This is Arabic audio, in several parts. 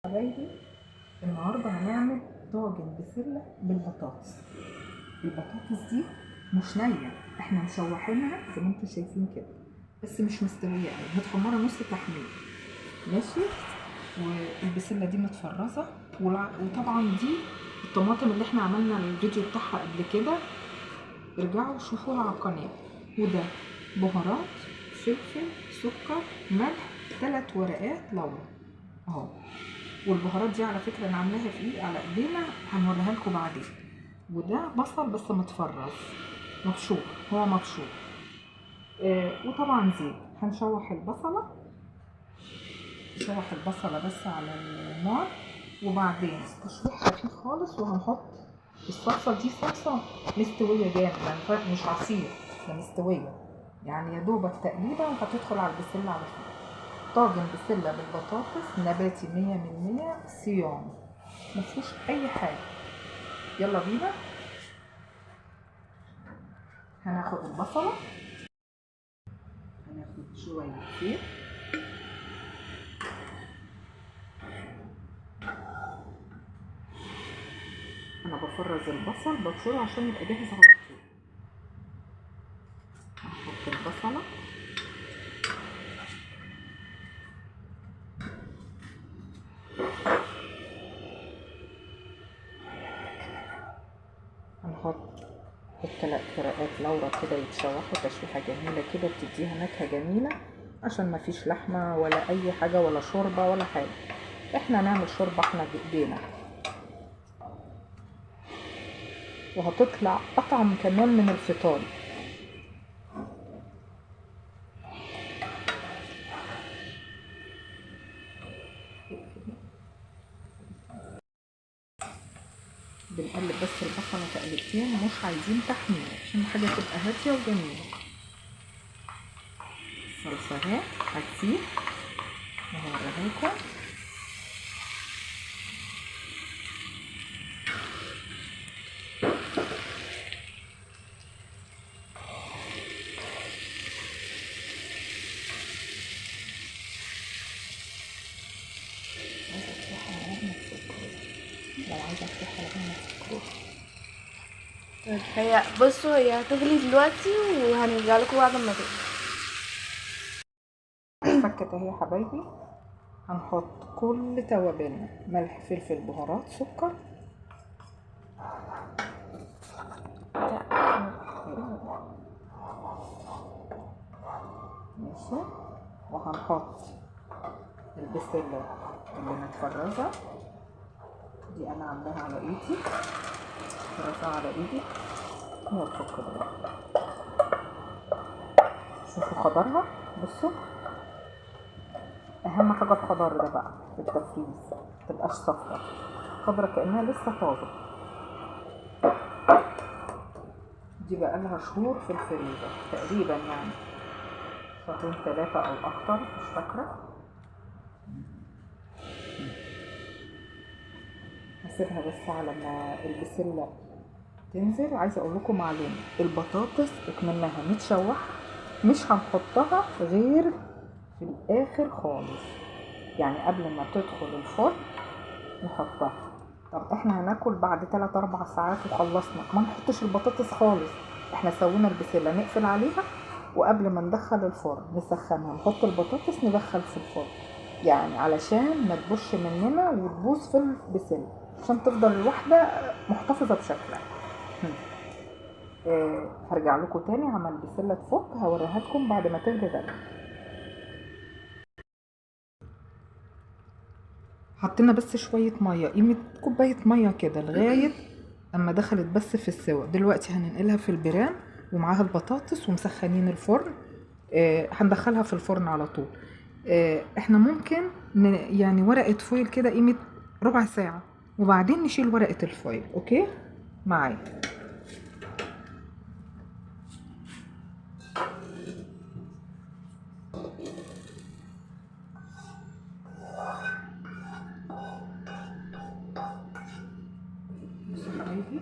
حبايبي، النهارده هنعمل طاجن بسله بالبطاطس. البطاطس دي مش نيه، احنا مشوحينها زي ما انتم شايفين كده، بس مش مستويه قوي، متحمره نص تحمير. ماشي. والبسله دي متفرزه، وطبعا دي الطماطم اللي احنا عملنا الفيديو بتاعها قبل كده، ارجعوا شوفوها على القناه. وده بهارات، فلفل، سكر، ملح، 3 ورقات لورا اهو. والبهارات دي على فكرة انا عاملاها في ايه على ايدينا، هنوريها لكم بعدين. وده بصل بس متفرز، مبشور، هو مبشور. وطبعا زيت. هنشوح البصلة، نشوح البصلة بس على النار، وبعدين تشويح خفيف خالص، وهنحط الصلصة دي. صلصة مستوية جامد، مش عصير، ده مستوية يعني، يا دوبك تقريبا وهتدخل على البسلة على طول. طاجن بسلة بالبطاطس نباتي 100% صيام، مفيهوش اي حاجة. يلا بينا. هناخد البصلة، هناخد شوية زيت، انا بفرز البصل ببشره عشان يبقى جاهز على طول. هنحط البصلة، هنحط ال3 ورقات لورا كده يتشوحوا تشويحة جميلة كده، بتديها نكهة جميلة، عشان مفيش لحمة ولا اي حاجة ولا شوربة ولا حاجة. احنا نعمل شوربة احنا بايدينا، وهتطلع اطعم كمان من الفطار. بنقلب بس البصلة تقلبتين، مش عايزين تحمير عشان الحاجة تبقى هادية وجميلة. الصلصة اهي هتسيح، وهوريها لكم. لو عايزة تفتحها لبن مسكروه. طيب هي بصوا، هي هتغلي دلوقتي وهنرجع لكم بعد ما تغلي. فكت اهي يا حبايبي. هنحط كل توابلنا، ملح، فلفل، بهارات، سكر. ماشي. وهنحط البسلة اللي متفرزة دي، انا عاملاها على ايدي، فرزها على ايدي. هي الفك دلوقتي، شوفوا خضرها، بصوا. اهم حاجة الخضار ده بقى في التفريز، متبقاش صفرا، خضرة كأنها لسه طازة. دي بقالها شهور في الفريزر تقريبا، يعني 2 3 او اكتر، مش فاكرة. هسيبها بس على ما البسلة تنزل. عايزة اقول لكم معلومة، البطاطس اكملناها متشوحة، مش هنحطها غير في الاخر خالص، يعني قبل ما تدخل الفرن نحطها. طب احنا هناكل بعد 3 4 ساعات وخلصنا، ما نحطش البطاطس خالص. احنا سوينا البسلة، نقفل عليها، وقبل ما ندخل الفرن نسخنها، نحط البطاطس ندخل في الفرن، يعني علشان ما تبوش مننا وتبوظ في البسلة، عشان تفضل الواحدة محتفظة بشكلها. هرجع لكم تاني عمل البسلة تفك، هوريها لكم بعد ما تغلي غلي. حطينا بس شوية مية، قيمة كوباية مية كده، لغاية اما دخلت بس في السوا. دلوقتي هننقلها في البرام، ومعاها البطاطس، ومسخنين الفرن. هندخلها في الفرن على طول. احنا ممكن يعني ورقة فويل كده قيمة ربع ساعة، وبعدين نشيل ورقة الفويل. اوكي معايا. بصوا حبايبي،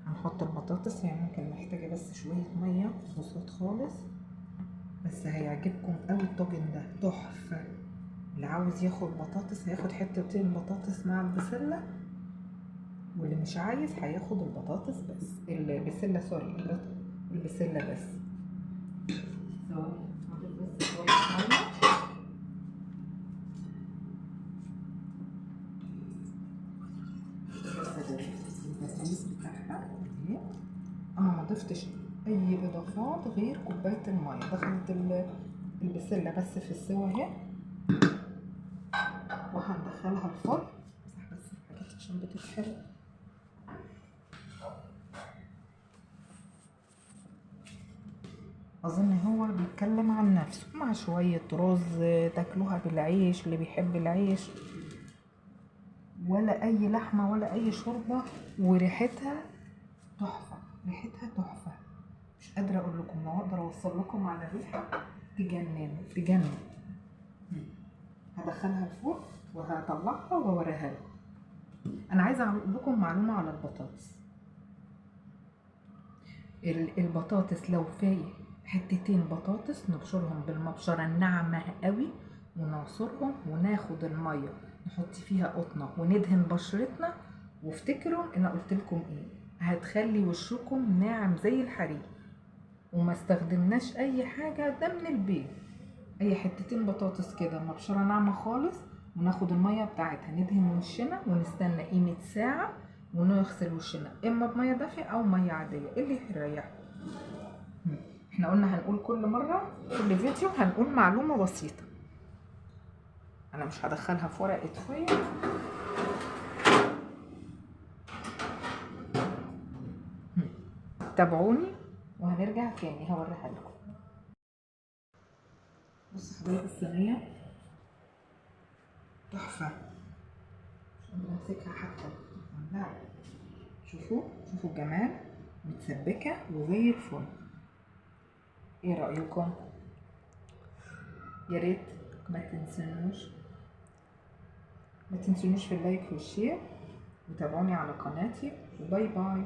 هنحط البطاطس، هي ممكن محتاجة بس شوية مية بسيط خالص، بس هيعجبكم قوي الطاجن ده، تحفة. اللي عاوز ياخد بطاطس هياخد حتتين بطاطس مع البسلة، واللي مش عايز هياخد البطاطس بس، البسلة سوري، البسلة بس. ثواني هضيف بس شوية مية. البطاطس بتاعها اهي. انا ما ضفتش اي اضافات غير كوبايه الميه، دخلت البسله بس في السوا اهي، وهندخلها الفرن. بس الحاجات عشان بتتحرق. اظن هو بيتكلم عن نفسه، مع شويه رز تاكلوها بالعيش اللي بيحب العيش، ولا اي لحمه ولا اي شوربه، وريحتها تحفه، ريحتها تحفه. مش قادره اقول لكم، لو اقدر اوصل لكم على الريحه تجنن تجنن. هدخلها الفرن وهطلعها واوريها لكم. انا عايزه اقول لكم معلومه على البطاطس. البطاطس لو في حتتين بطاطس نبشرهم بالمبشره الناعمه قوي، ونعصرهم وناخد الميه نحط فيها قطنه وندهن بشرتنا، وافتكروا انا قلت لكم ايه، هتخلي وشكم ناعم زي الحرير. وما استخدمناش اي حاجه ده من البيت، اي حتتين بطاطس كده مبشره ناعمه خالص، وناخد الميه بتاعتها ندهن وشنا ونستنى قيمه ساعه ونغسل وشنا، اما بميه دافيه او ميه عاديه اللي يريحكم. احنا قلنا هنقول كل مره كل فيديو هنقول معلومه بسيطه. انا مش هدخلها في ورقه فويل. تابعوني وهنرجع تاني هوريها لكم. بصوا حبايب الصينيه تحفه، مش قادره امسكها حتى. لا شوفوا الجمال، متسبكه وزي الفل. ايه رايكم؟ يا ريت ما تنسونوش في اللايك والشير، وتابعوني على قناتي، وباي باي.